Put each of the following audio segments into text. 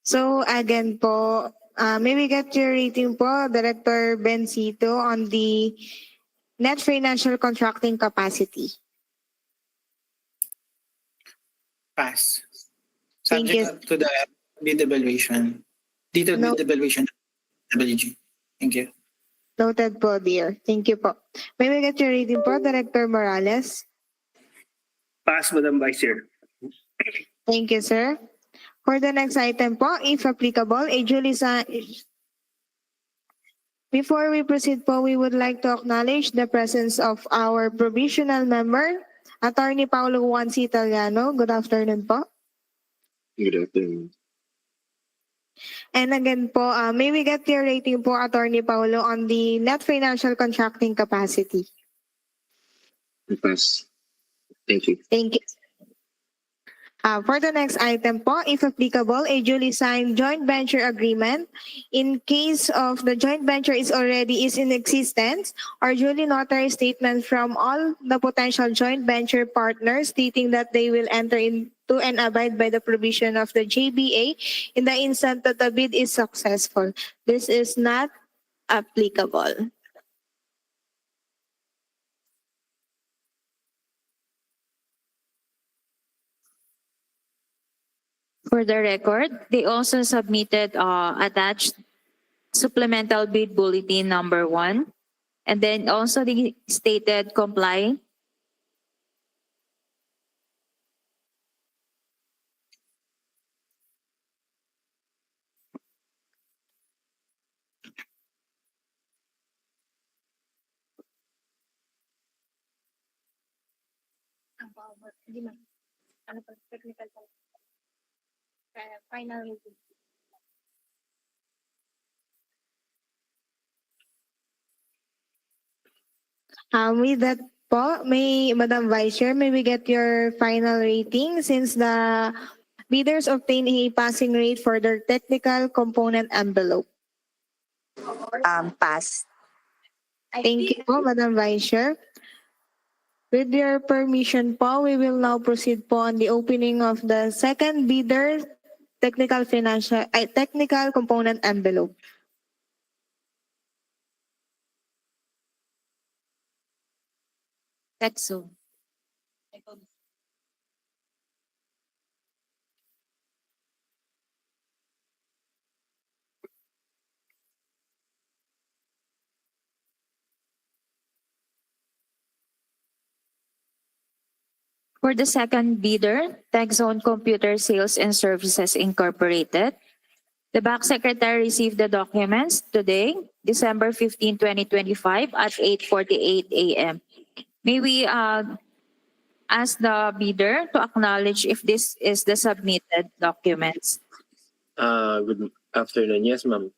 So again po, may we get your rating po, Director Bencito, on the net financial contracting capacity? Pass. Thank you. Subject to the bid evaluation. Detailed No. bid evaluation. WG. Thank you. Noted po, dear. Thank you po. May we get your rating po, Director Morales? Pass, Madam Vice Chair. Thank you, sir. For the next item po, if applicable, before we proceed po, we would like to acknowledge the presence of our provisional member, Attorney Paulo Juan C. Italiano. Good afternoon po. Good afternoon. And again po, may we get your rating po, Attorney Paulo, on the net financial contracting capacity? Pass. Thank you. Thank you. For the next item po, if applicable, a duly signed joint venture agreement in case of the joint venture is in existence, or duly notarized statement from all the potential joint venture partners stating that they will enter into and abide by the provision of the JBA in the instant that the bid is successful. This is not applicable. For the record, they also submitted attached supplemental bid bulletin number 1, and then also they stated comply. Final rating. With that po, Madam Vice Chair, may we get your final rating since the bidders obtain a passing rate for their technical component envelope? Pass. Thank you po, Madam Vice Chair. With your permission po, we will now proceed po on the opening of the second bidder technical component envelope. Texo. For the second bidder, TechZone Computer Sales and Services Incorporated, the back secretary received the documents today, December 15, 2025 at 8:48 a.m. May we ask the bidder to acknowledge if this is the submitted documents? Good afternoon. Yes, ma'am.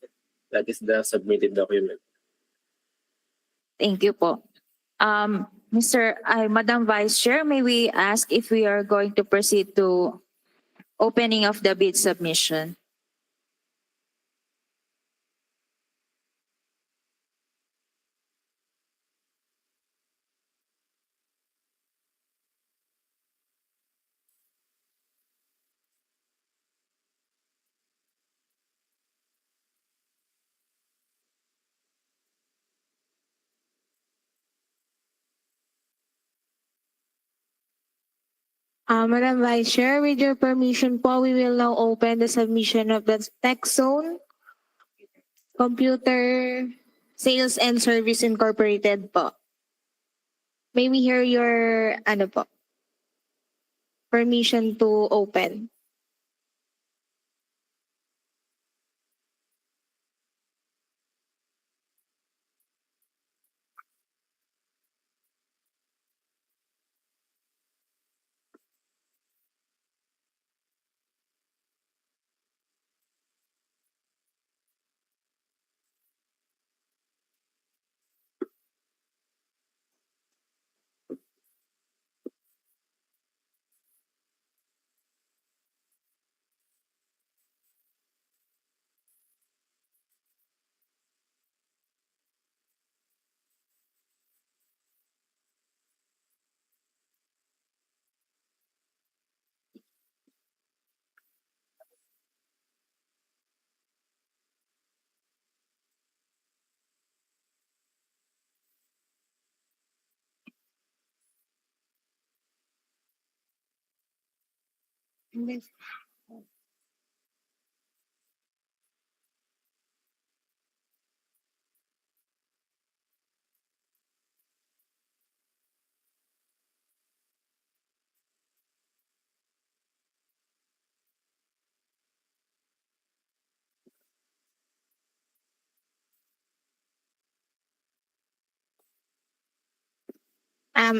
That is the submitted document. Thank you po. Madam Vice Chair, may we ask if we are going to proceed to opening of the bid submission? Madam Vice Chair, with your permission po, we will now open the submission of the TechZone Computer Sales and Service Incorporated po. May we hear your permission to open?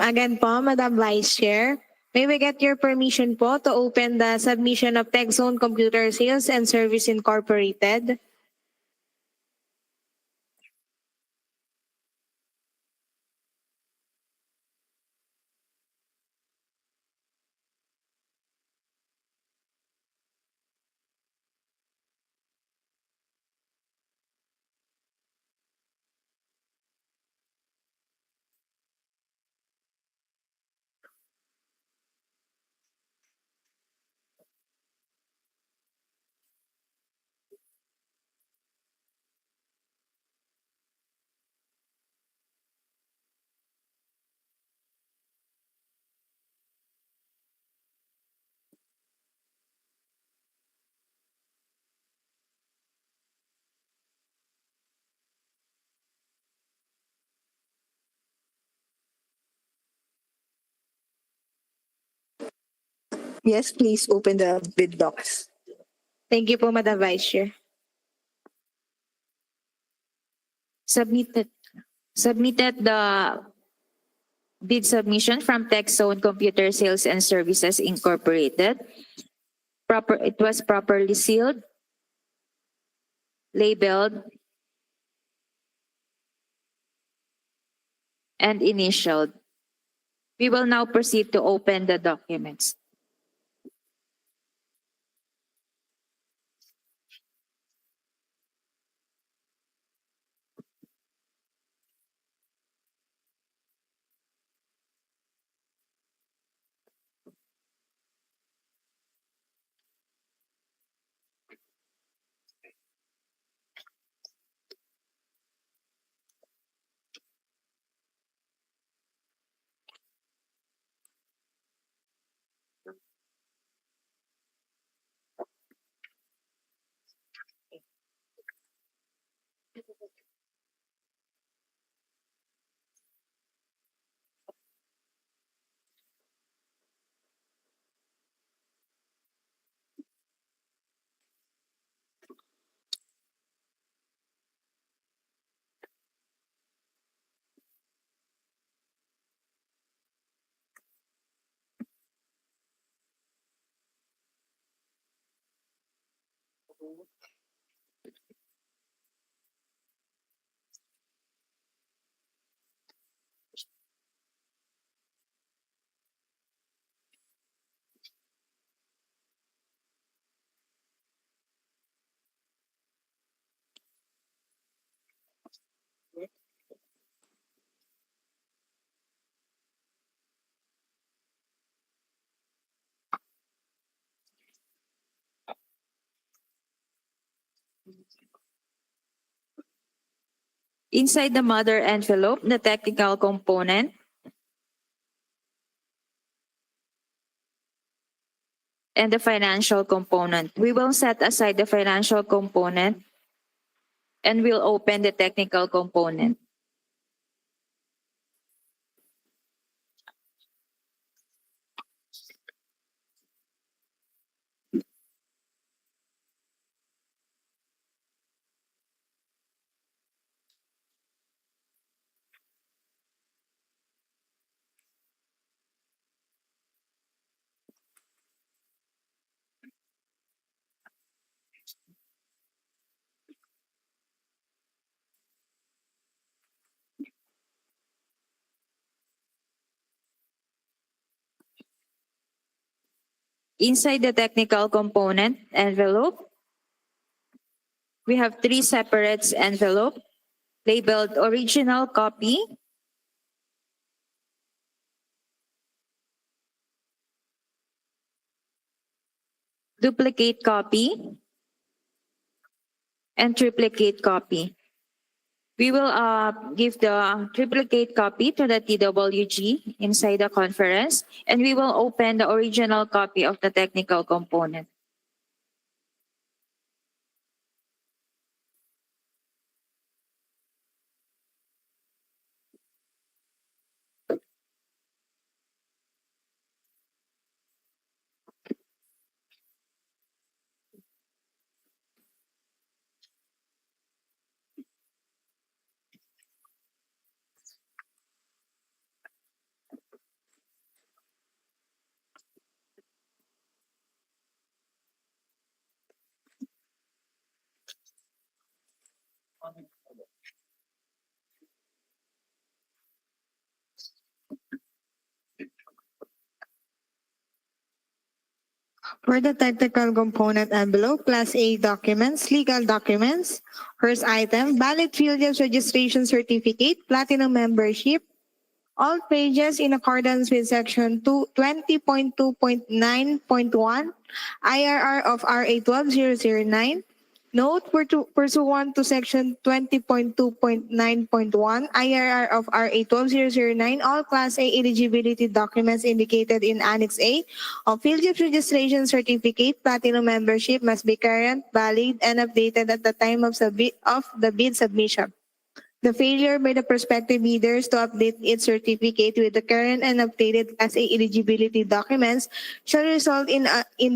Again po, Madam Vice Chair, may we get your permission po to open the submission of TechZone Computer Sales and Service Incorporated? Yes, please open the bid docs. Thank you po, Madam Vice Chair. Submitted the bid submission from TechZone Computer Sales and Services Incorporated. It was properly sealed, labeled, and initialed. We will now proceed to open the documents. Inside the mother envelope, the technical component and the financial component. We will set aside the financial component and we'll open the technical component. Inside the technical component envelope, we have three separate envelopes labeled original copy, duplicate copy, and triplicate copy. We will give the triplicate copy to the TWG inside the conference, and we will open the original copy of the technical component. For the technical component envelope, Class A documents, legal documents. First item, valid field registration certificate, platinum membership. All pages in accordance with Section 20.2.9.1 IRR of RA 12009. Note pursuant to Section 20.2.9.1 IRR of RA 12009, all Class A eligibility documents indicated in Annex A of Field Registration Certificate Platinum Membership must be current, valid, and updated at the time of the bid submission. The failure by the prospective bidders to update its certificate with the current and updated Class A eligibility documents shall result in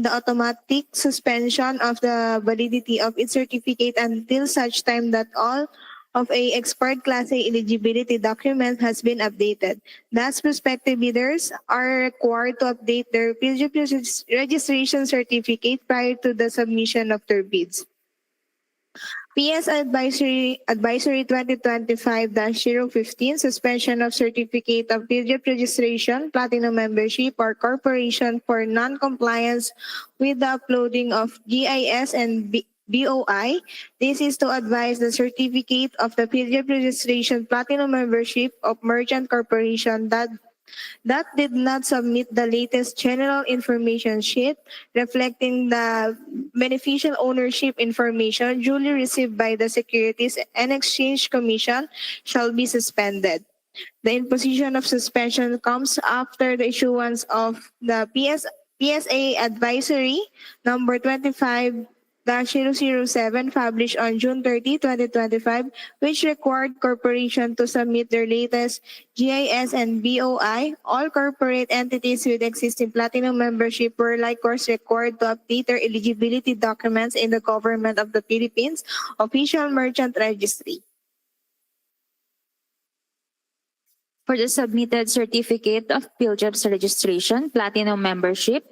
the automatic suspension of the validity of its certificate until such time that all of a expired Class A eligibility document has been updated. Thus, prospective bidders are required to update their registration certificate prior to the submission of their bids. PS Advisory 2025-015, suspension of certificate of PILGIP registration, platinum membership, or corporation for non-compliance with the uploading of GIS and BOI. This is to advise the certificate of the PILGIP registration, platinum membership of merchant corporation that did not submit the latest general information sheet reflecting the beneficial ownership information duly received by the Securities and Exchange Commission shall be suspended. The imposition of suspension comes after the issuance of the PSA Advisory number 25-007 published on June 30, 2025, which required corporations to submit their latest GIS and BOI. All corporate entities with existing platinum membership were likewise required to update their eligibility documents in the Government of the Philippines Official Merchant Registry. For the submitted certificate of PhilJobs registration, platinum membership,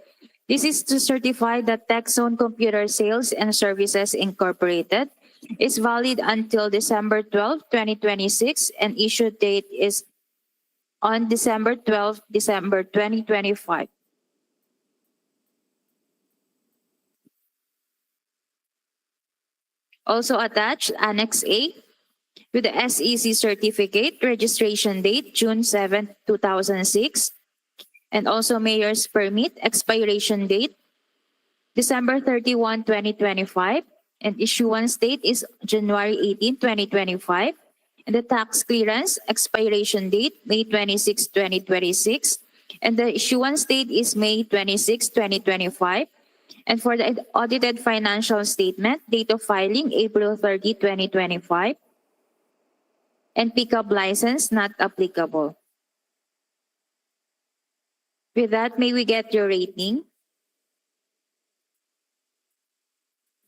this is to certify that TechZone Computer Sales and Services Incorporated is valid until December 12, 2026, and issue date is on December 12, 2025. Also attached, Annex A, with the SEC certificate, registration date June 7, 2006, and also mayor's permit, expiration date December 31, 2025, and issuance date is January 18, 2025, and the tax clearance, expiration date May 26, 2026, and the issuance date is May 26, 2025, and for the audited financial statement, date of filing April 30, 2025, and pickup license not applicable. With that, may we get your rating?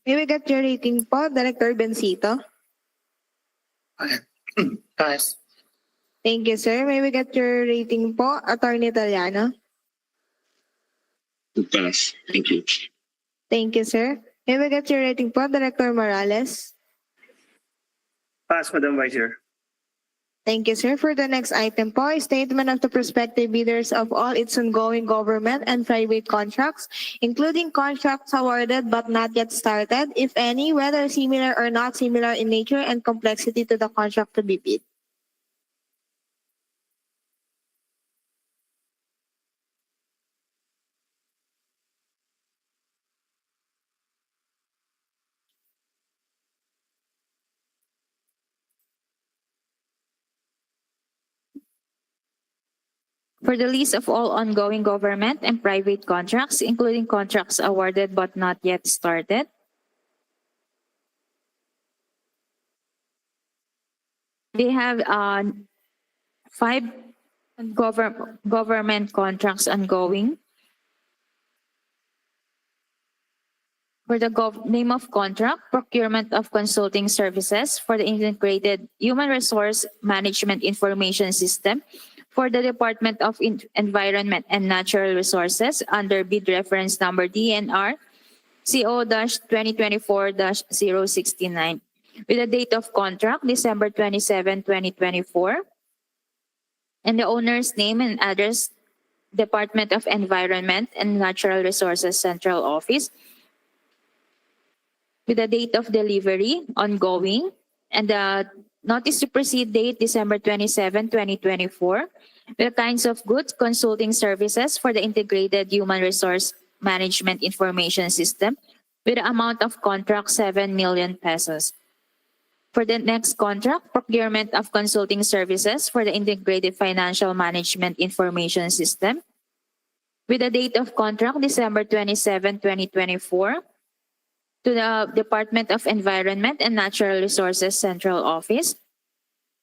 May we get your rating po, Director Bencito? Pass. Thank you, sir. May we get your rating po, Attorney Italiano? Pass. Thank you. Thank you, sir. May we get your rating po, Director Morales? Pass, Madam Vice Chair. Thank you, sir. For the next item po, a statement of the prospective bidders of all its ongoing government and private contracts, including contracts awarded but not yet started, if any, whether similar or not similar in nature and complexity to the contract to be bid. For the list of all ongoing government and private contracts, including contracts awarded but not yet started. They have 5 government contracts ongoing. For the name of contract, procurement of consulting services for the integrated human resource management information system for the Department of Environment and Natural Resources under bid reference number DNR CO-2024-069 with the date of contract December 27, 2024, and the owner's name and address, Department of Environment and Natural Resources Central Office, with the date of delivery ongoing, and the notice to proceed date December 27, 2024, with the kinds of goods consulting services for the integrated human resource management information system with the amount of contract 7 million pesos. For the next contract, procurement of consulting services for the integrated financial management information system with the date of contract December 27, 2024, to the Department of Environment and Natural Resources Central Office.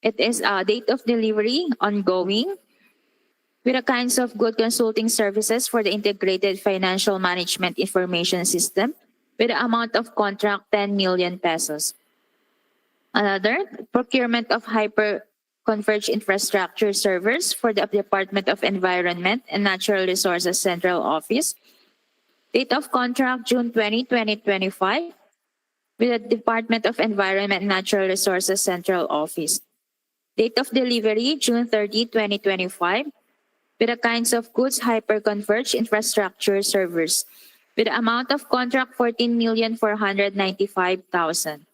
It is a date of delivery ongoing with the kinds of good consulting services for the integrated financial management information system with the amount of contract 10 million pesos. Another, procurement of hyper-converged infrastructure servers for the Department of Environment and Natural Resources Central Office. Date of contract June 20, 2025 with the Department of Environment and Natural Resources Central Office. Date of delivery June 30, 2025 with the kinds of goods hyper-converged infrastructure servers with the amount of contract 14,495,000.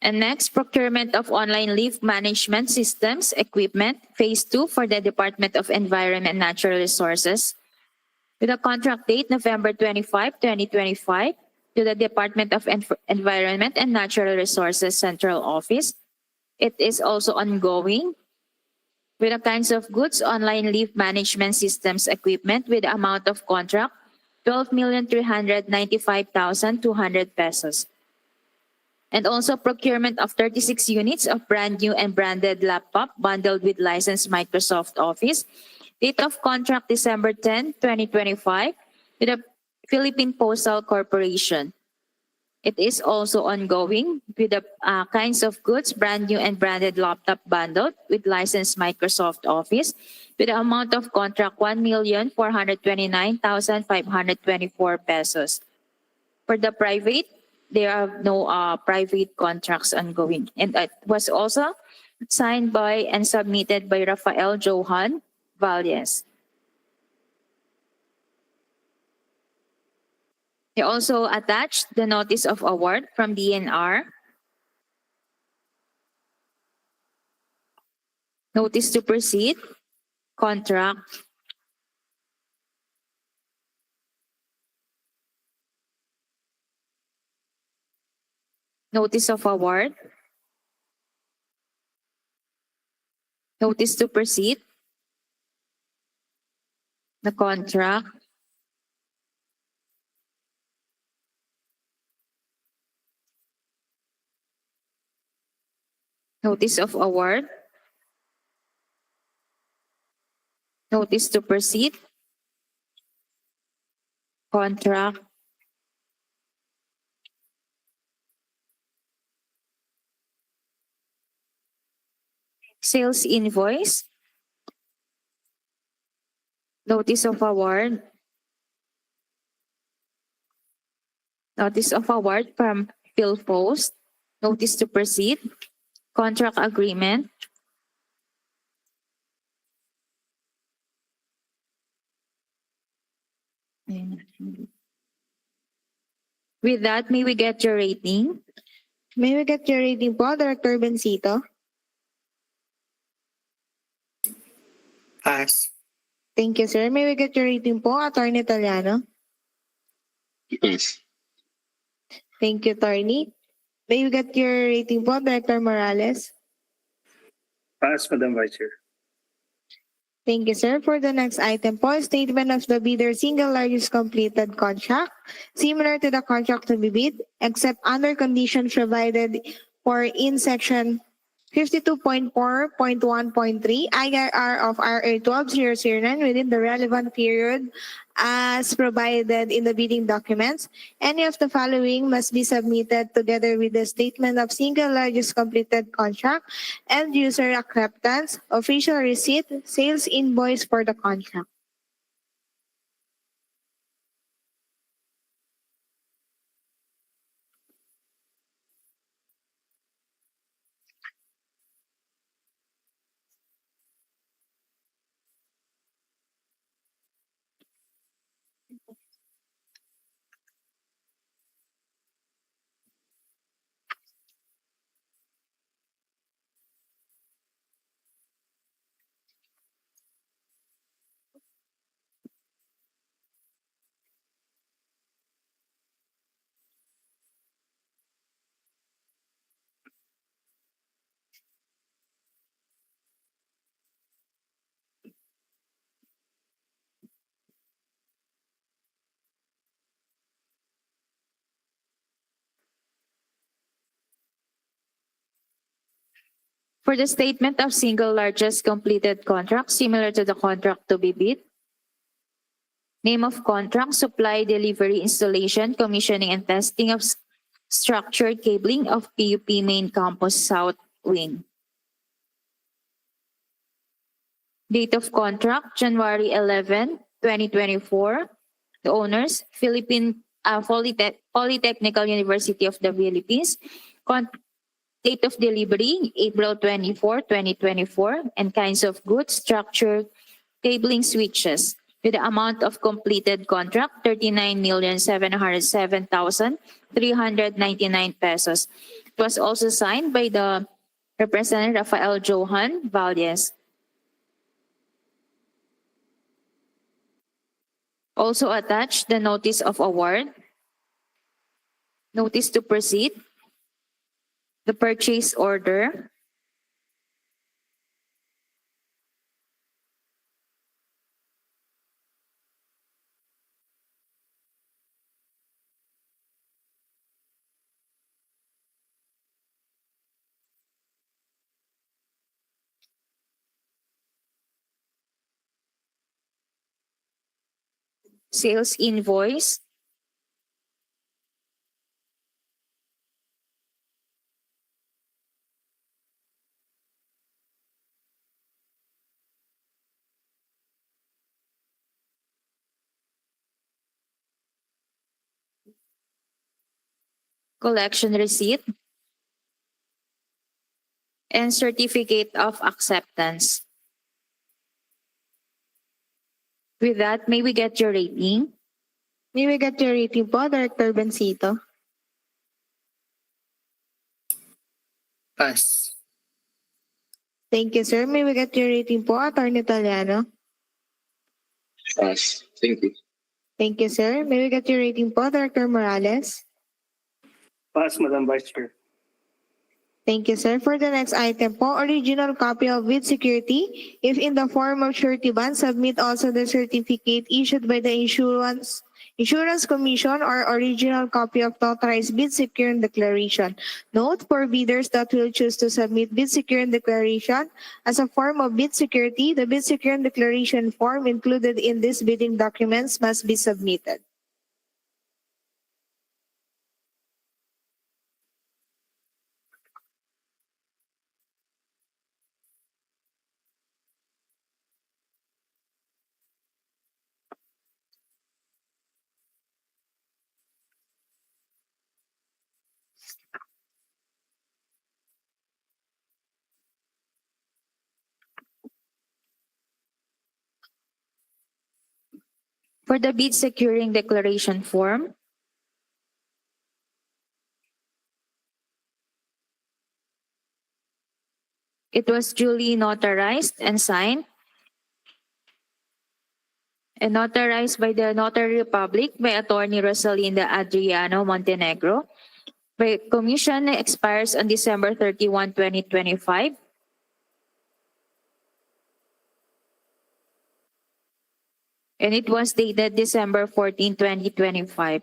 And next, procurement of online leave management systems equipment, phase 2 for the Department of Environment and Natural Resources with a contract date November 25, 2025 to the Department of Environment and Natural Resources Central Office. It is also ongoing with the kinds of goods online leave management systems equipment with the amount of contract 12,395,200 pesos. And also procurement of 36 units of brand new and branded laptop bundled with licensed Microsoft Office. Date of contract December 10, 2025 with the Philippine Postal Corporation. It is also ongoing with the kinds of goods, brand new and branded laptop bundled with licensed Microsoft Office with the amount of contract 1,429,524 pesos. For the private, there are no private contracts ongoing. And it was also signed by and submitted by Rafael Johan Valles. He also attached the notice of award from DNR, notice to proceed, contract, notice of award, notice to proceed, the contract, notice of award, notice to proceed, contract, sales invoice, notice of award, notice of award from PhilPost, notice to proceed, contract agreement, with that, may we get your rating? May we get your rating po, Director Bencito? Pass. Thank you, sir. May we get your rating po, Attorney Italiano? Pass. Thank you, Attorney. May we get your rating po, Director Morales? Pass, Madam Vice Chair. Thank you, sir. For the next item po, statement of the bidder single largest completed contract, similar to the contract to be bid, except under conditions provided for in section 52.4.1.3 IRR of RA 12009 within the relevant period as provided in the bidding documents. Any of the following must be submitted together with the statement of single largest completed contract, end user acceptance, official receipt, sales invoice for the contract. For the statement of single largest completed contract similar to the contract to be bid, name of contract, supply, delivery, installation, commissioning, and testing of structured cabling of PUP Main Campus South Wing. Date of contract, January 11, 2024. The owners, Polytechnical University of the Philippines. Date of delivery, April 24, 2024. And kinds of goods, structured cabling switches. With the amount of completed contract, 39,707,399 pesos. It was also signed by the Representative Rafael Johan Valdez. Also attached the notice of award, notice to proceed, the purchase order, sales invoice, collection receipt, and certificate of acceptance. With that, may we get your rating? May we get your rating po, Director Bencito? Pass. Thank you, sir. May we get your rating po, Attorney Italiano? Pass. Thank you. Thank you, sir. May we get your rating po, Director Morales? Pass, Madam Vice Chair. Thank you, sir. For the next item po, original copy of bid security. If in the form of surety bond, submit also the certificate issued by the Insurance Commission or original copy of notarized bid securing declaration. Note for bidders that will choose to submit bid securing declaration as a form of bid security, the bid securing declaration form included in these bidding documents must be submitted. For the bid securing declaration form, it was duly notarized and signed and notarized by the Notary Public by Attorney Rosalinda Adriano Montenegro. By commission expires on December 31, 2025. and it was dated December 14, 2025.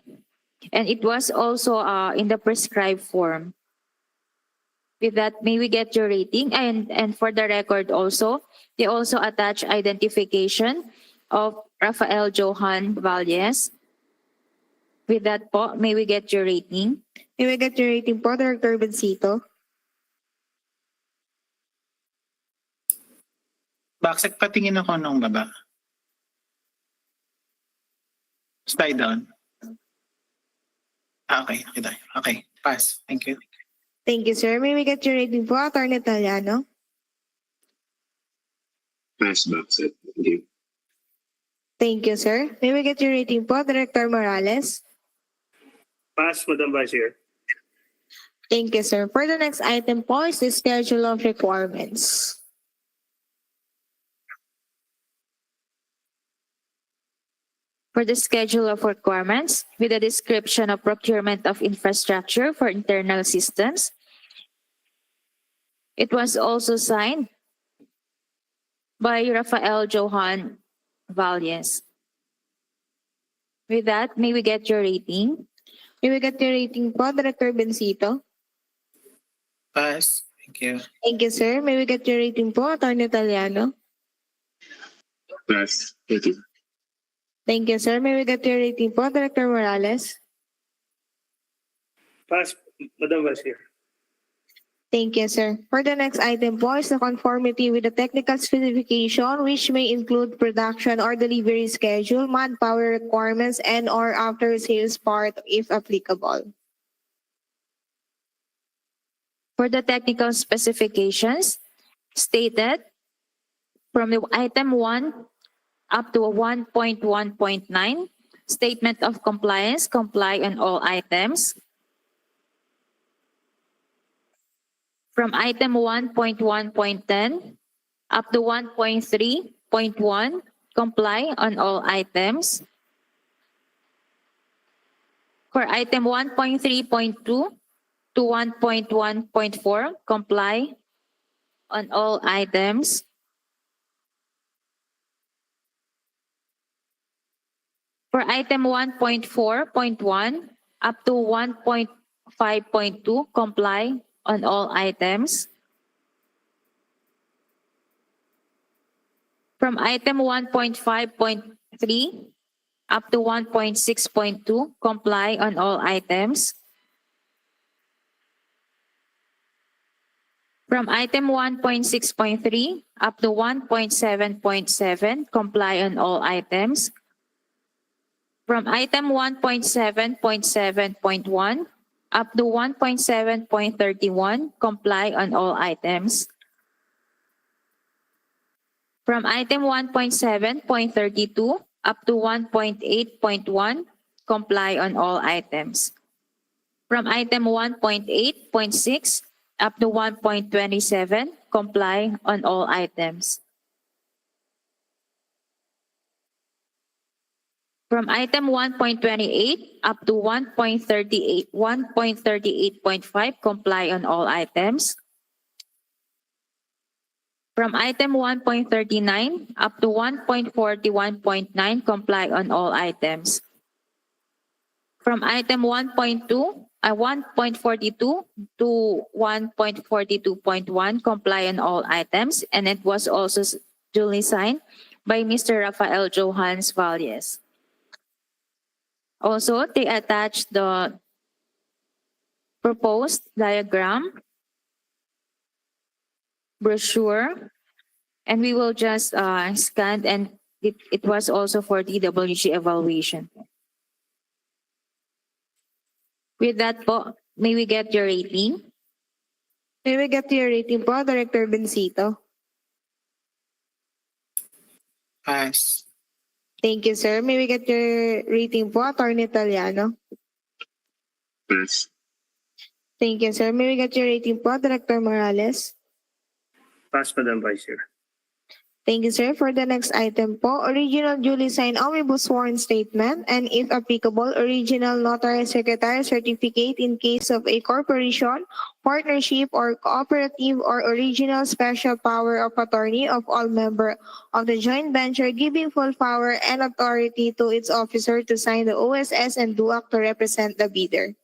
And it was also in the prescribed form. With that, may we get your rating? And for the record also, they also attach identification of Rafael Johan Valles. With that po, may we get your rating? May we get your rating po, Director Bencito? Backsec, patingin ako nung baba. Slide down. Okay, okay tayo. Okay, pass. Thank you. Thank you, sir. May we get your rating po, Attorney Italiano? Pass, Backsec. Thank you. Thank you, sir. May we get your rating po, Director Morales? Pass, Madam Vice Chair. Thank you, sir. For the next item po is the schedule of requirements. For the schedule of requirements, with a description of procurement of infrastructure for internal systems, it was also signed by Rafael Johan Valles. With that, may we get your rating? May we get your rating po, Director Bencito? Pass. Thank you. Thank you, sir. May we get your rating po, Attorney Italiano? Pass. Thank you. Thank you, sir. May we get your rating po, Director Morales? Pass, Madam Vice Chair. Thank you, sir. For the next item po is the conformity with the technical specification, which may include production or delivery schedule, manpower requirements, and or after-sales part if applicable. For the technical specifications, stated from the item 1 up to 1.1.9, statement of compliance, comply on all items. From item 1.1.10 up to 1.3.1, comply on all items. For item 1.3.2 to 1.1.4, comply on all items. For item 1.4.1 up to 1.5.2, comply on all items. From item 1.5.3 up to 1.6.2, comply on all items. From item 1.6.3 up to 1.7.7, comply on all items. From item 1.7.7.1 up to 1.7.31, comply on all items. From item 1.7.32 up to 1.8.1, comply on all items. From item 1.8.6 up to 1.27, comply on all items. From item 1.28 up to 1.38.5, comply on all items. From item 1.39 up to 1.41.9, comply on all items. From item 1.42 to 1.42.1, comply on all items, and it was also duly signed by Mr. Rafael Johans Valles. Also, they attached the proposed diagram, brochure, and we will just scan, and it was also for DWG evaluation. With that po, may we get your rating? May we get your rating po, Director Bencito? Pass. Thank you, sir. May we get your rating po, Attorney Italiano? Pass. Thank you, sir. May we get your rating po, Director Morales? Pass, Madam Vice Chair. Thank you, sir. For the next item po, original duly signed omnibus sworn statement and if applicable, original notarized secretary certificate in case of a corporation, partnership, or cooperative or original special power of attorney of all member of the joint venture giving full power and authority to its officer to sign the OSS and DUAC to represent the bidder.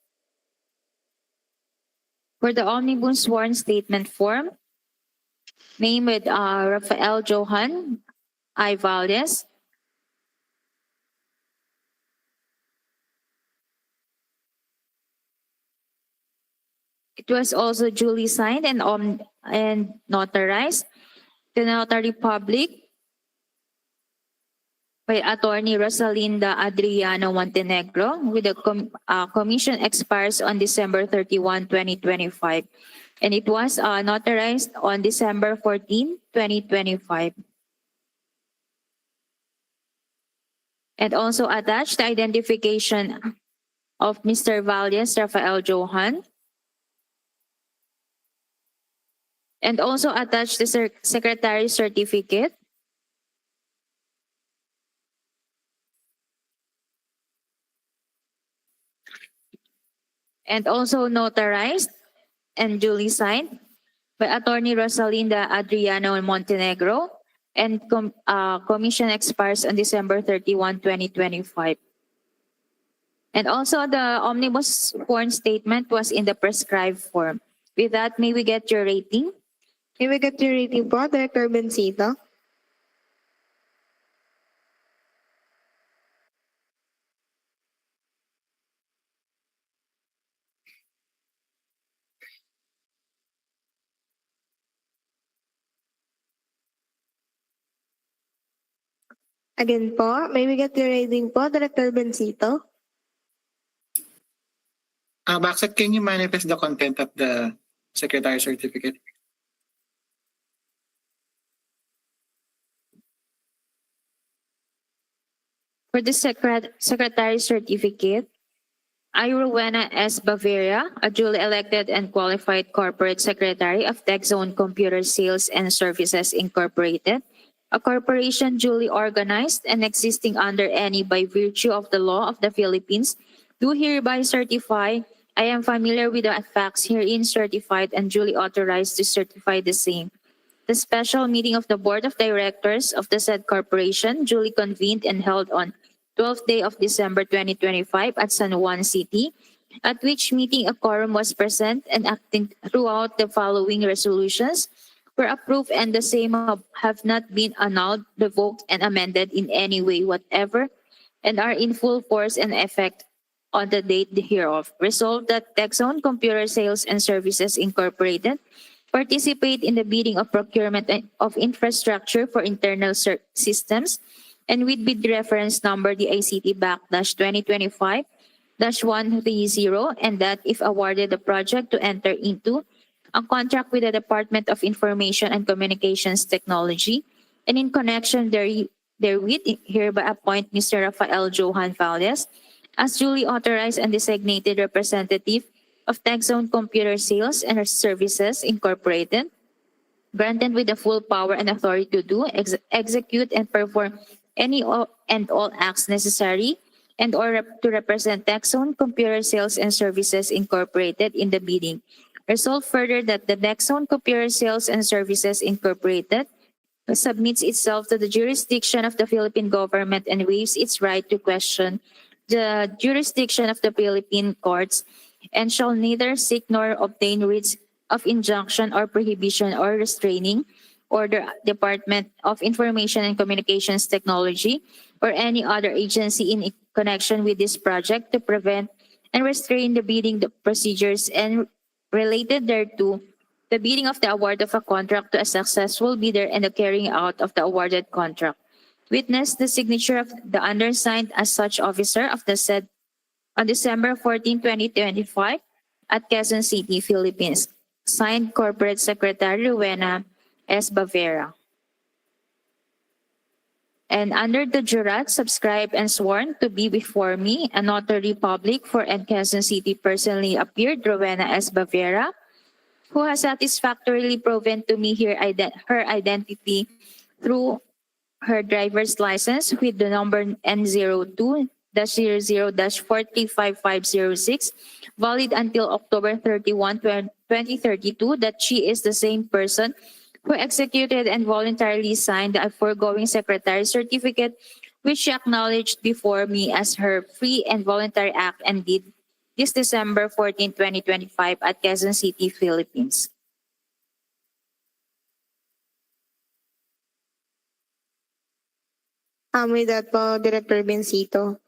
For the omnibus sworn statement form, name with Rafael Johan I. Valdez. It was also duly signed and notarized. The notary public by Attorney Rosalinda Adriano Montenegro with the commission expires on December 31, 2025. And it was notarized on December 14, 2025. And also attached the identification of Mr. Valdez Rafael Johan. And also attached the secretary's certificate. And also notarized and duly signed by Attorney Rosalinda Adriano Montenegro and commission expires on December 31, 2025. And also the omnibus sworn statement was in the prescribed form. With that, may we get your rating? May we get your rating po, Director Bencito? Again po, may we get your rating po, Director Bencito? Backsec, can you manifest the content of the secretary certificate? For the secretary's certificate, I, Rowena S. Bavaria, a duly elected and qualified corporate secretary of TechZone Computer Sales and Services Incorporated, a corporation duly organized and existing under any by virtue of the law of the Philippines, do hereby certify I am familiar with the facts herein certified and duly authorized to certify the same. The special meeting of the Board of Directors of the said corporation duly convened and held on 12th day of December 2025 at San Juan City, at which meeting a quorum was present and acting throughout the following resolutions were approved and the same have not been annulled, revoked, and amended in any way whatever and are in full force and effect on the date hereof. Resolved that TechZone Computer Sales and Services Incorporated participate in the bidding of procurement of infrastructure for internal systems and with bid reference number DICT / 2025-130 and that if awarded the project to enter into a contract with the Department of Information and Communications Technology and in connection therewith hereby appoint Mr. Rafael Johan Valdez as duly authorized and designated representative of TechZone Computer Sales and Services Incorporated, granted with the full power and authority to do, execute, and perform any and all acts necessary and or to represent TechZone Computer Sales and Services Incorporated in the bidding. Resolve further that the TechZone Computer Sales and Services Incorporated submits itself to the jurisdiction of the Philippine government and waives its right to question the jurisdiction of the Philippine courts and shall neither seek nor obtain writs of injunction or prohibition or restraining or the Department of Information and Communications Technology or any other agency in connection with this project to prevent and restrain the bidding procedures and related thereto, the bidding of the award of a contract to a successful bidder and the carrying out of the awarded contract. Witness the signature of the undersigned as such officer of the said on December 14, 2025 at Quezon City, Philippines. Signed Corporate Secretary Rowena S. Bavaria. And under the jurat, subscribed and sworn to be before me, a notary public for Quezon City personally appeared, Rowena S. Bavaria, who has satisfactorily proven to me her identity through her driver's license with the number N02-00-45506, valid until October 31, 2032, that she is the same person who executed and voluntarily signed the foregoing secretary's certificate, which she acknowledged before me as her free and voluntary act and deed this December 14, 2025 at Quezon City, Philippines. With that po, Director Bencito,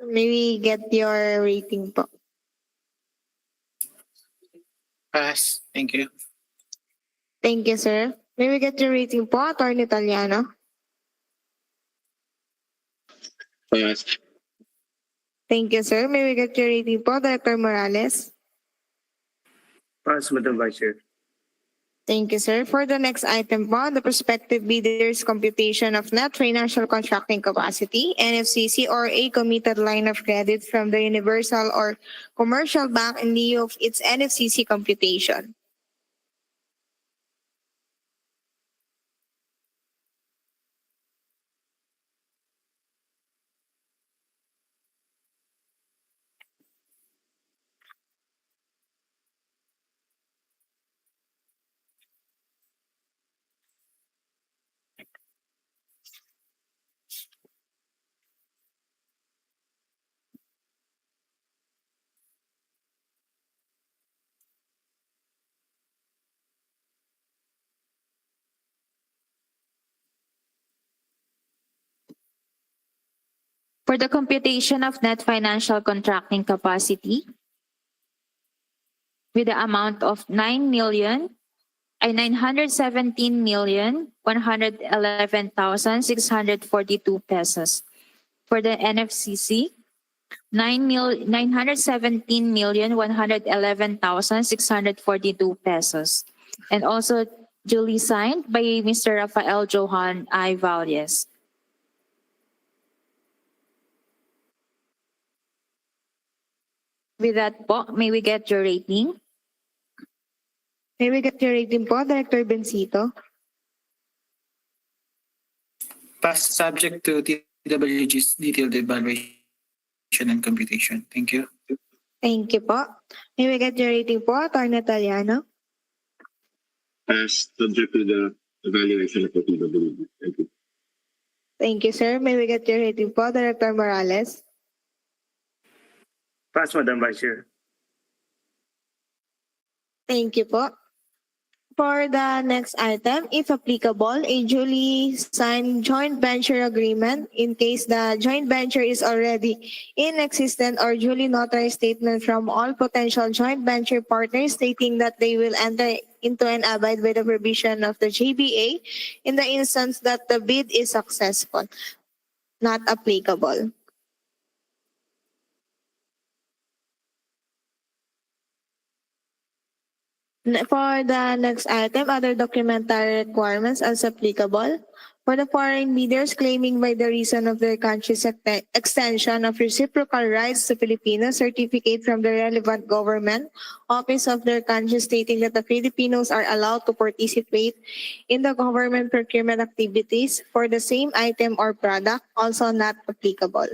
may we get your rating po? Pass. Thank you. Thank you, sir. May we get your rating po, Attorney Italiano? Pass. Thank you, sir. May we get your rating po, Director Morales? Pass, Madam Vice Chair. Thank you, sir. For the next item po, the prospective bidder's computation of net financial contracting capacity, NFCC, or a committed line of credit from the universal or commercial bank in lieu of its NFCC computation. For the computation of net financial contracting capacity with the amount of 917,111,642 pesos. For the NFCC, 917,111,642 pesos. And also duly signed by Mr. Rafael Johan I. Valles. With that po, may we get your rating? May we get your rating po, Director Bencito? Pass subject to TWG's detailed evaluation and computation. Thank you. Thank you po. May we get your rating po, Attorney Italiano? Pass, subject to the evaluation of the PWD. Thank you. Thank you, sir. May we get your rating po, Director Morales? Pass, Madam Vice Chair. Thank you po. For the next item, if applicable, a duly signed joint venture agreement in case the joint venture is already in existence, or duly notarized statement from all potential joint venture partners stating that they will enter into and abide by the provision of the JBA in the instance that the bid is successful. Not applicable. For the next item, other documentary requirements as applicable. For the foreign bidders claiming by the reason of their country's extension of reciprocal rights to Filipinos, certificate from the relevant government office of their country stating that the Filipinos are allowed to participate in the government procurement activities for the same item or product, also not applicable.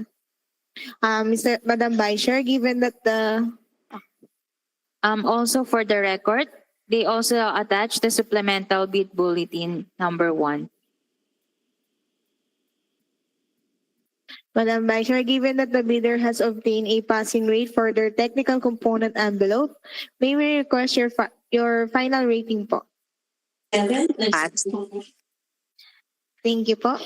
Madam Vice Chair, given that the Also for the record, they also attach the supplemental bid bulletin number 1. Madam Vice Chair, given that the bidder has obtained a passing rate for their technical component envelope, may we request your final rating po? Pass. Thank you po.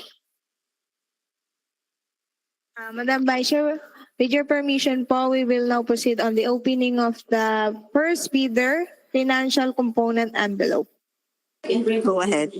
Madam Vice Chair, with your permission po, we will now proceed on the opening of the first bidder financial component envelope. Go ahead.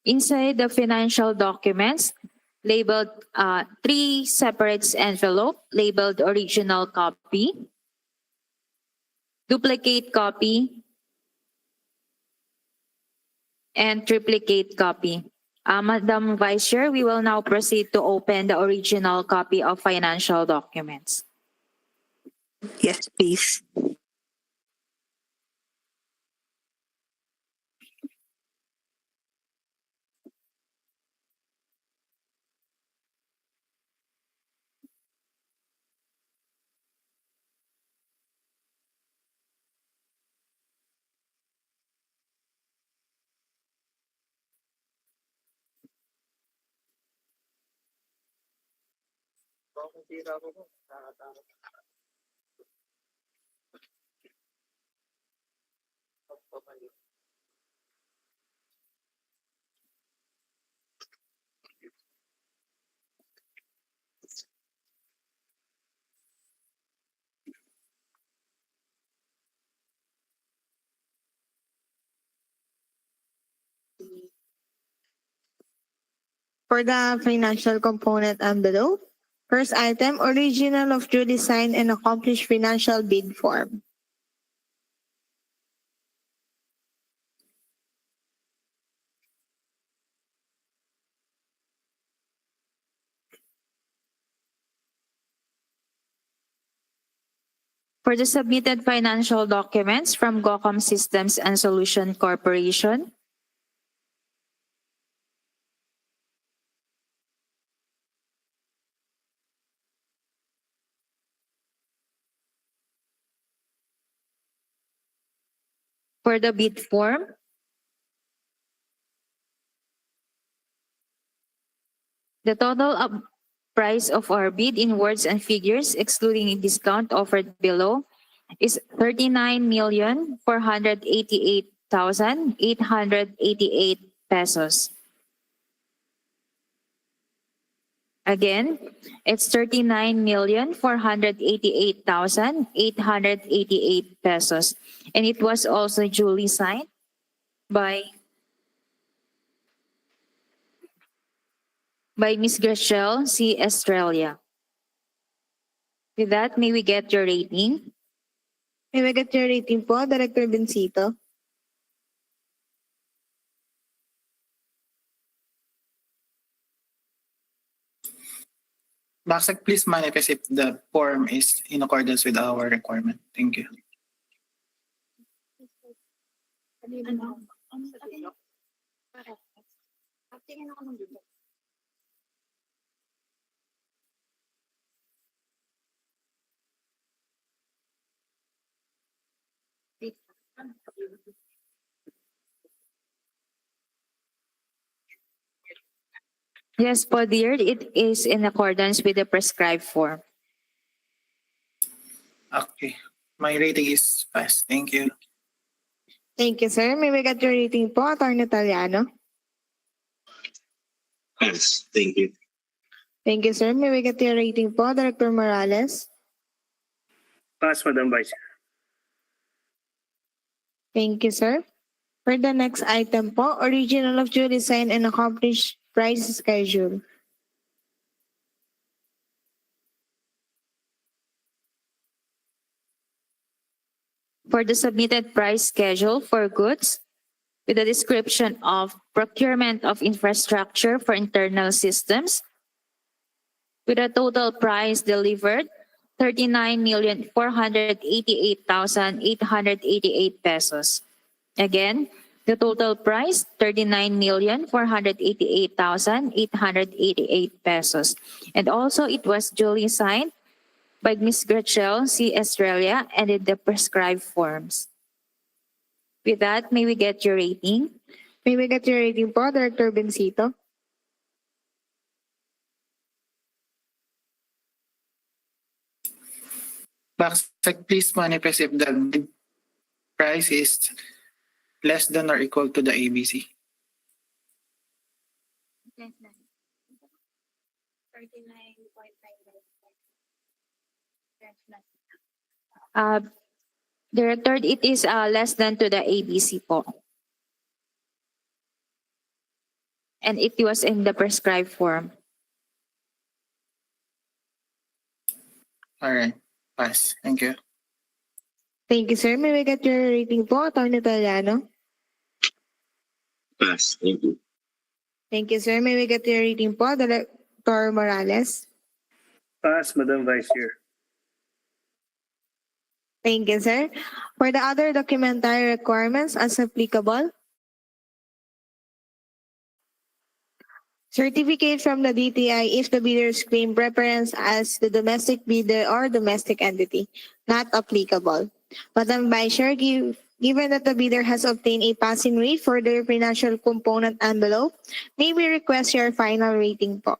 Inside the financial documents, labeled three separate envelope labeled original copy, duplicate copy, and triplicate copy. Madam Vice Chair, we will now proceed to open the original copy of financial documents. Yes, please. For the financial component envelope, first item, original of duly signed and accomplished financial bid form. For the submitted financial documents from GOCOM Systems and Solution Corporation, for the bid form, the total price of our bid in words and figures, excluding a discount offered below, is 39,488,888 pesos. Again, it's 39,488,888 pesos. And it was also duly signed by Ms. Grachel C. Estrella. With that, may we get your rating? May we get your rating po, Director Vincito? Backsec, please manifest if the form is in accordance with our requirement. Thank you. Yes, po dear, it is in accordance with the prescribed form. Okay. My rating is pass. Thank you. Thank you, sir. May we get your rating po, Attorney Italiano? Pass. Thank you. Thank you, sir. May we get your rating po, Director Morales? Pass, Madam Vice Chair. Thank you, sir. For the next item po, original of duly signed and accomplished price schedule. For the submitted price schedule for goods with a description of procurement of infrastructure for internal systems with a total price delivered 39,488,888 pesos. Again, the total price 39,488,888 pesos. And also it was duly signed by Ms. Grachel C. Estrella and in the prescribed forms. With that, may we get your rating? May we get your rating po, Director Bencito? Backsec, please manifest if the bid price is less than or equal to the ABC. Uh, Director, it is less than to the ABC po. And it was in the prescribed form. All right, pass. Thank you. Thank you, sir. May we get your rating po, Attorney Italiano? Pass. Thank you. Thank you, sir. May we get your rating po, Director Morales? Pass, Madam Vice Chair. Thank you, sir. For the other documentary requirements as applicable, certificate from the DTI if the bidders claim preference as the domestic bidder or domestic entity, not applicable. Madam Vice Chair, given that the bidder has obtained a passing rate for their financial component envelope, may we request your final rating po?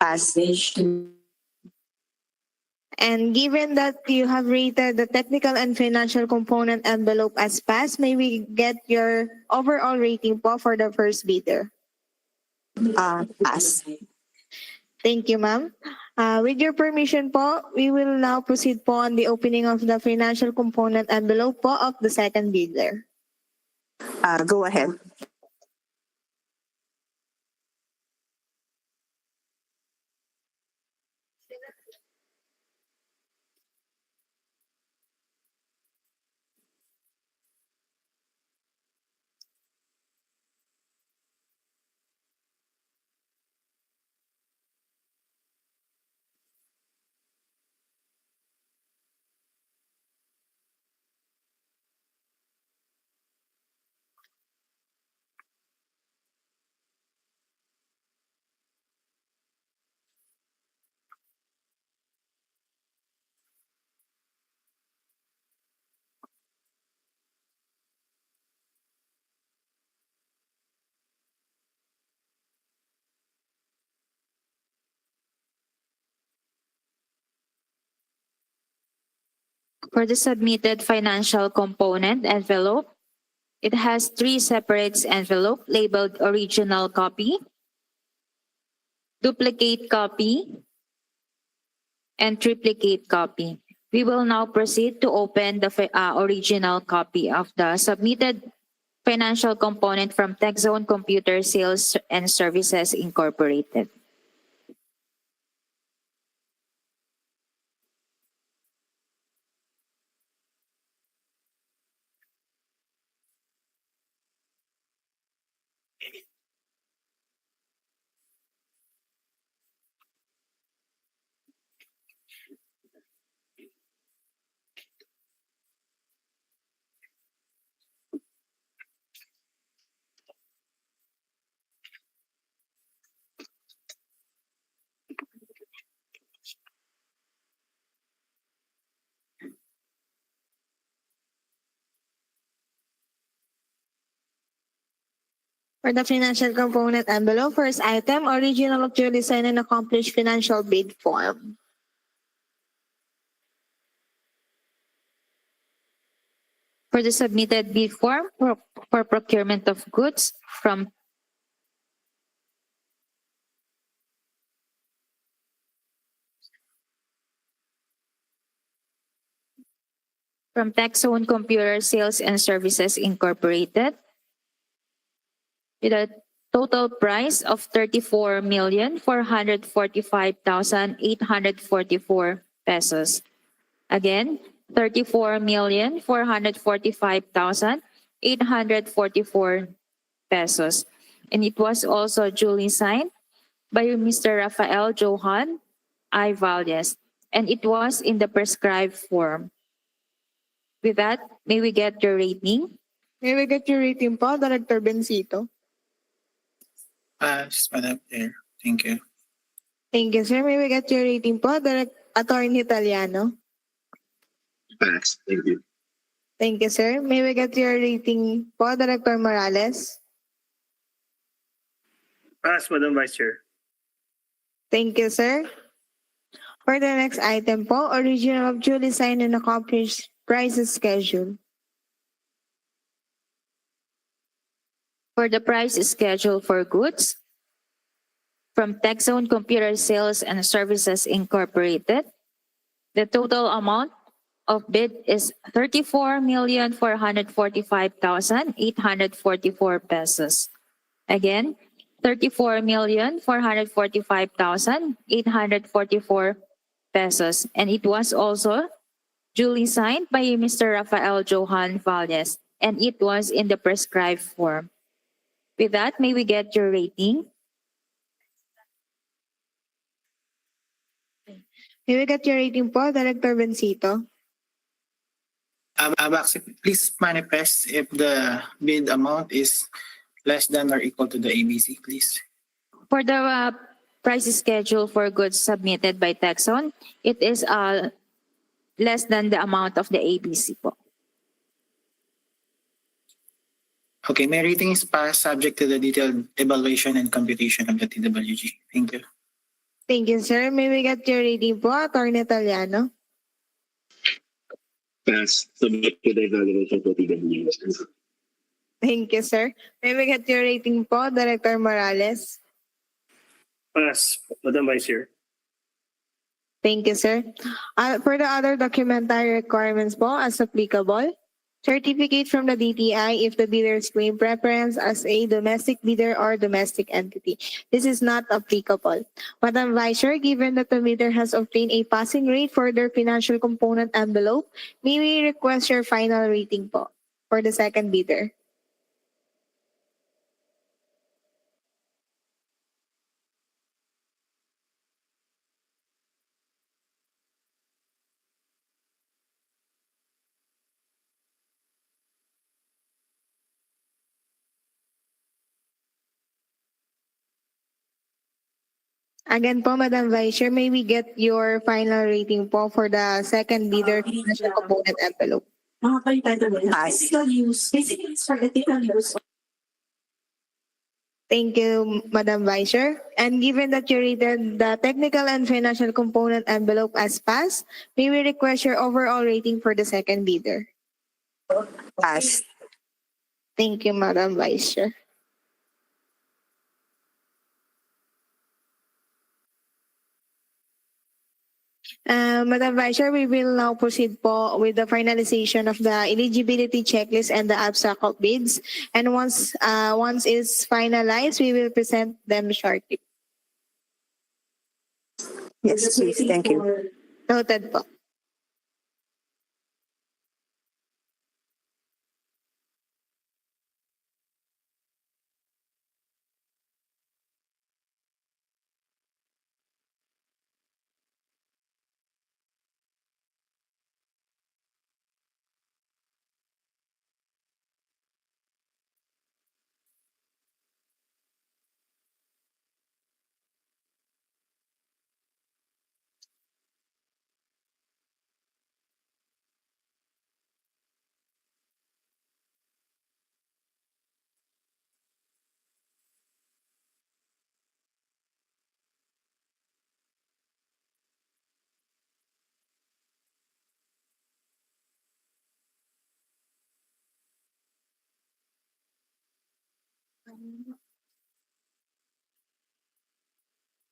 Pass. And given that you have rated the technical and financial component envelope as pass, may we get your overall rating po for the first bidder? Pass. Thank you, ma'am. With your permission po, we will now proceed po on the opening of the financial component envelope po of the second bidder. Go ahead. For the submitted financial component envelope, it has 3 separate envelopes labeled original copy, duplicate copy, and triplicate copy. We will now proceed to open the original copy of the submitted financial component from TechZone Computer Sales and Services Incorporated. For the financial component envelope, first item, original actually signed and accomplished financial bid form. For the submitted bid form for procurement of goods from TechZone Computer Sales and Services Incorporated with a total price of 34,445,844 pesos. Again, 34,445,844 pesos. And it was also duly signed by Mr. Rafael Johan I. Valdez, and it was in the prescribed form. With that, may we get your rating? May we get your rating po, Director Bencito? Pass, Madam Chair. Thank you. Thank you, sir. May we get your rating po, Attorney Italiano? Pass. Thank you. Thank you, sir. May we get your rating po, Director Morales? Pass, Madam Vice Chair. Thank you, sir. For the next item po, original of duly signed and accomplished prices schedule. For the price schedule for goods from TechZone Computer Sales and Services Incorporated, the total amount of bid is 34,445,844 pesos. Again, 34,445,844 pesos. And it was also duly signed by Mr. Rafael Johan Valles, and it was in the prescribed form. With that, may we get your rating? May we get your rating po, Director Bencito? Back, please manifest if the bid amount is less than or equal to the ABC, please. For the price schedule for goods submitted by TechZone, it is less than the amount of the ABC po. Okay, my rating is pass subject to the detailed evaluation and computation of the TWG. Thank you. Thank you, sir. May we get your rating po, Attorney Italiano? Pass. Subject to the evaluation for TWG. Thank you, sir. May we get your rating po, Director Morales? Pass, Madam Vice Chair. Thank you, sir. For the other documentary requirements po, as applicable, certificate from the DTI if the bidder's claim preference as a domestic bidder or domestic entity. This is not applicable. Madam Vice Chair, given that the bidder has obtained a passing rate for their financial component envelope, may we request your final rating po for the second bidder? Again po, Madam Vice Chair, may we get your final rating po for the second bidder financial component envelope? Pass. Thank you, Madam Vice Chair. And given that you rated the technical and financial component envelope as pass, may we request your overall rating for the second bidder? Pass. Thank you, Madam Vice Chair. Madam Vice Chair, we will now proceed po with the finalization of the eligibility checklist and the abstract of bids. And once it's finalized, we will present them shortly. Yes, please. Thank you. Noted po.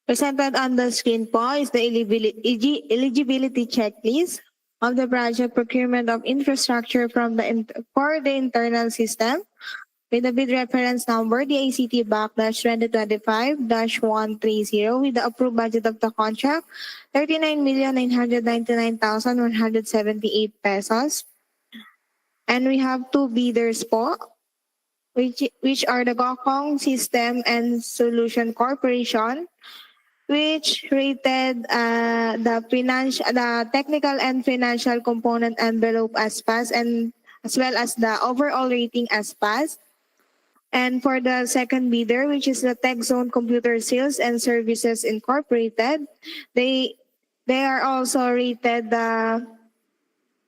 Presented on the screen po is the eligibility checklist of the project procurement of infrastructure from for the internal system with the bid reference number DACT BAC-2025-130 with the approved budget of the contract 39,999,178 pesos. And we have two bidders po, which are the Gokong System and Solution Corporation, which rated the technical and financial component envelope as pass, and as well as the overall rating as pass. And for the second bidder, which is the TechZone Computer Sales and Services Incorporated, they are also rated the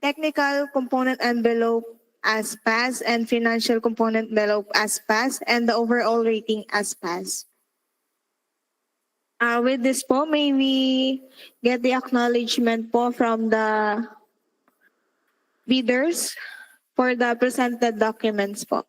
technical component envelope as pass, and financial component envelope as pass, and the overall rating as pass. With this po, may we get the acknowledgement po from the bidders for the presented documents po.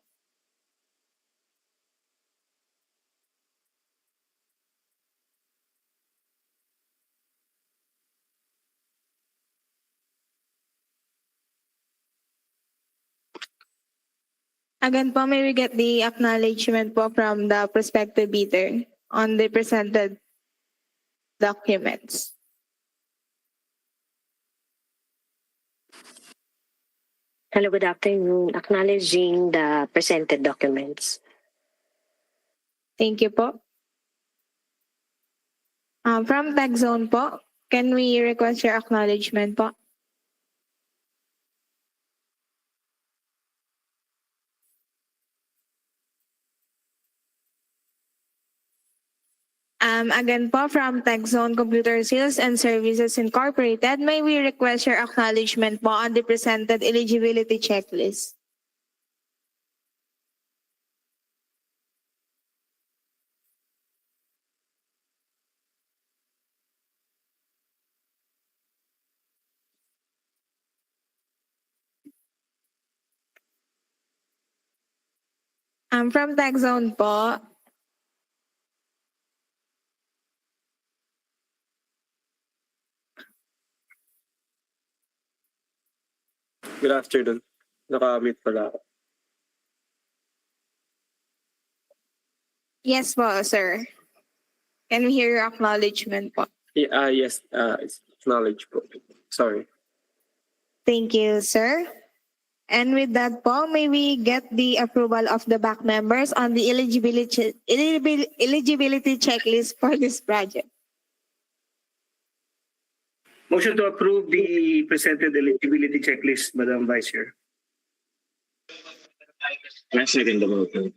Again po, may we get the acknowledgement po from the prospective bidder on the presented documents. Hello, good afternoon. Acknowledging the presented documents. Thank you po. From Tag Zone po, can we request your acknowledgement po? Again po, from Tag Zone Computer Sales and Services Incorporated, may we request your acknowledgement po on the presented eligibility checklist? From Tag Zone po, Good afternoon. Naka-mute pala ako. yes po, sir. Can we hear your acknowledgement po? Yes, it's knowledge po. Sorry. Thank you, sir. And with that po, may we get the approval of the back members on the eligibility checklist for this project? Motion to approve the presented eligibility checklist, Madam Vice Chair. I second the motion.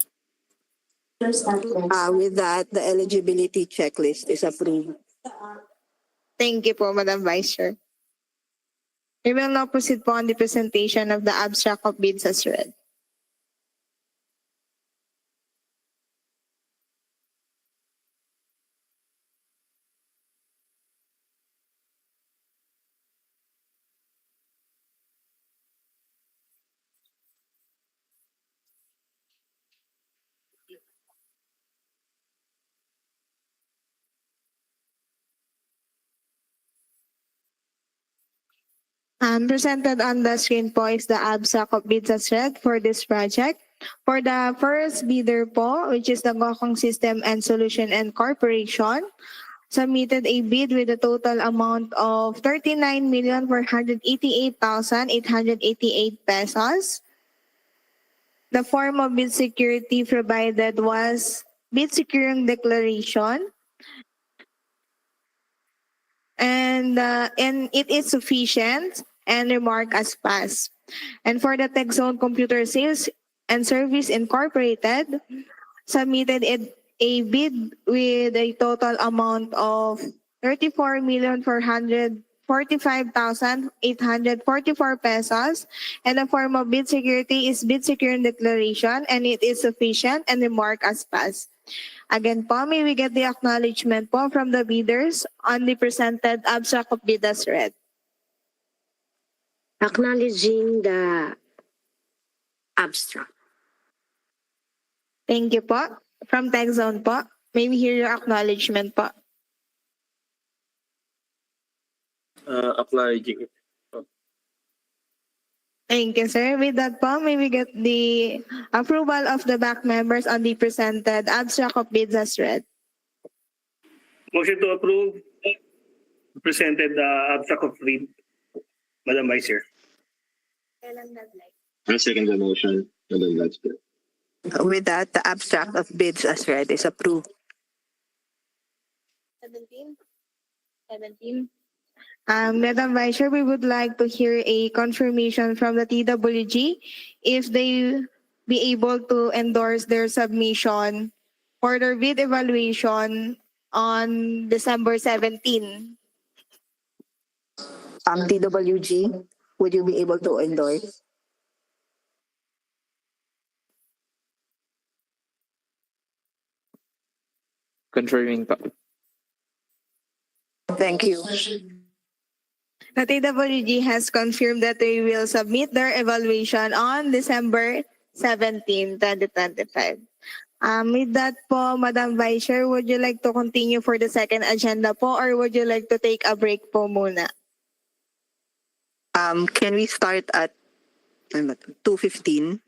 With that, the eligibility checklist is approved. Thank you po, Madam Vice Chair. We will now proceed po on the presentation of the abstract of bids as read. Presented on the screen po is the abstract of bids as read for this project. For the first bidder po, which is the Gokong System and Solution and Corporation, submitted a bid with a total amount of 39,488,888 pesos. The form of bid security provided was bid securing declaration, and it is sufficient and remark as pass. And for the Tech Zone Computer Sales and Service Incorporated, submitted a bid with a total amount of 34,445,844 pesos, and the form of bid security is bid securing declaration, and it is sufficient and remark as pass. Again po, may we get the acknowledgement po from the bidders on the presented abstract of bid as read? Acknowledging the abstract. Thank you po. From Tech Zone po, may we hear your acknowledgement po? Acknowledging it. Thank you, sir. With that po, may we get the approval of the back members on the presented abstract of bids as read? Motion to approve the presented abstract of bid, Madam Vice Chair. I second the motion, Madam Vice Chair. With that, the abstract of bids as read is approved. 17. Madam Vice Chair, we would like to hear a confirmation from the TWG if they be able to endorse their submission for their bid evaluation on December 17. TWG, Would you be able to endorse? Confirming po. Thank you. The TWG has confirmed that they will submit their evaluation on December 17, 2025. With that po, Madam Vice Chair, would you like to continue for the second agenda po or would you like to take a break po muna? Can we start at 2:15?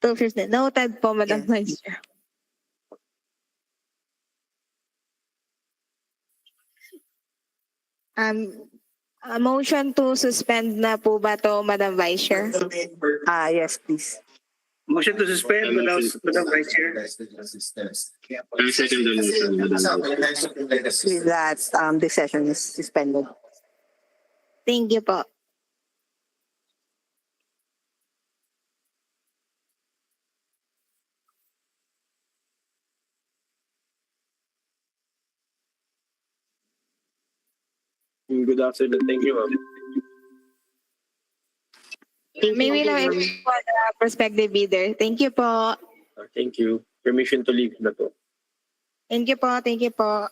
2:15. Noted po, Madam Yes. Vice Chair. A motion to suspend na po ba to, Madam Vice Chair? Yes, please. Motion to suspend, Madam Vice Chair. I second the motion, Madam Vice Chair. With that, the session is suspended. Thank you po. Good afternoon. Thank you, ma'am. May we now invite po the prospective bidder. Thank you po. Thank you. Permission to leave na po. Thank you po. Thank you po.